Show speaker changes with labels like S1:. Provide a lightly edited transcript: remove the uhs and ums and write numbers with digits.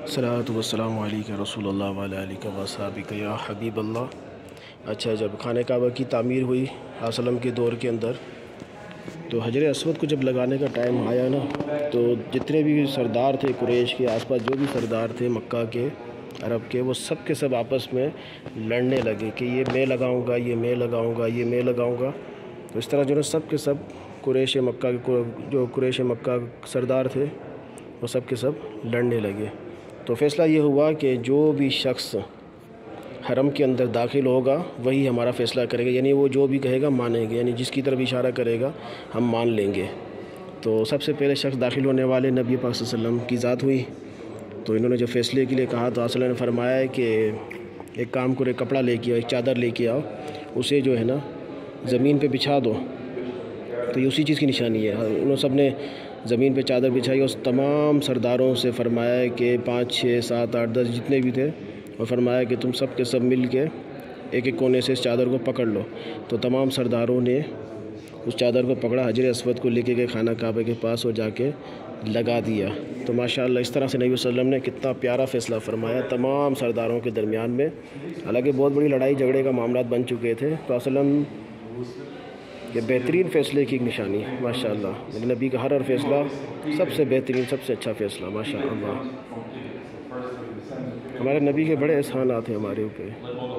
S1: الصلاۃ والسلام علیکہ رسول اللہ وعلی آلہ وصحبہ یا حبیب اللہ۔ اچھا، جب خانہ کعبہ کی تعمیر ہوئی علیہ وسلم کے دور کے اندر، تو حجر اسود کو جب لگانے کا ٹائم آیا نا، تو جتنے بھی سردار تھے قریش کے آس پاس، جو بھی سردار تھے مکہ کے، عرب کے، وہ سب کے سب آپس میں لڑنے لگے کہ یہ میں لگاؤں گا، یہ میں لگاؤں گا، یہ میں لگاؤں گا۔ تو اس طرح جو ہے سب کے سب قریش مکہ کے جو قریش مکہ سردار تھے، وہ سب کے سب لڑنے لگے۔ تو فیصلہ یہ ہوا کہ جو بھی شخص حرم کے اندر داخل ہوگا وہی ہمارا فیصلہ کرے گا، یعنی وہ جو بھی کہے گا مانیں گے، یعنی جس کی طرف اشارہ کرے گا ہم مان لیں گے۔ تو سب سے پہلے شخص داخل ہونے والے نبی پاک صلی اللہ علیہ وسلم کی ذات ہوئی۔ تو انہوں نے جو فیصلے کے لیے کہا تو آپ نے فرمایا ہے کہ ایک کام کرو، ایک کپڑا لے کے آؤ، ایک چادر لے کے آؤ، اسے جو ہے نا زمین پہ بچھا دو۔ تو یہ اسی چیز کی نشانی ہے۔ انہوں سب نے زمین پہ چادر بچھائی اور تمام سرداروں سے فرمایا ہے کہ 5 6 7 8 10 جتنے بھی تھے، اور فرمایا کہ تم سب کے سب مل کے ایک ایک کونے سے اس چادر کو پکڑ لو۔ تو تمام سرداروں نے اس چادر کو پکڑا، حجر اسود کو لے کے گئے خانہ کعبہ کے پاس اور جا کے لگا دیا۔ تو ماشاءاللہ اس طرح سے نبی صلی اللہ علیہ وسلم نے کتنا پیارا فیصلہ فرمایا تمام سرداروں کے درمیان میں۔ حالانکہ بہت بڑی لڑائی جھگڑے کا معاملات بن چکے تھے، تو صلی اللہ علیہ وسلم یہ بہترین فیصلے کی ایک نشانی ہے ماشاءاللہ۔ میرے نبی کا ہر فیصلہ سب سے بہترین، سب سے اچھا فیصلہ ماشاءاللہ۔ ہمارے نبی کے بڑے احسانات ہیں ہمارے اوپر۔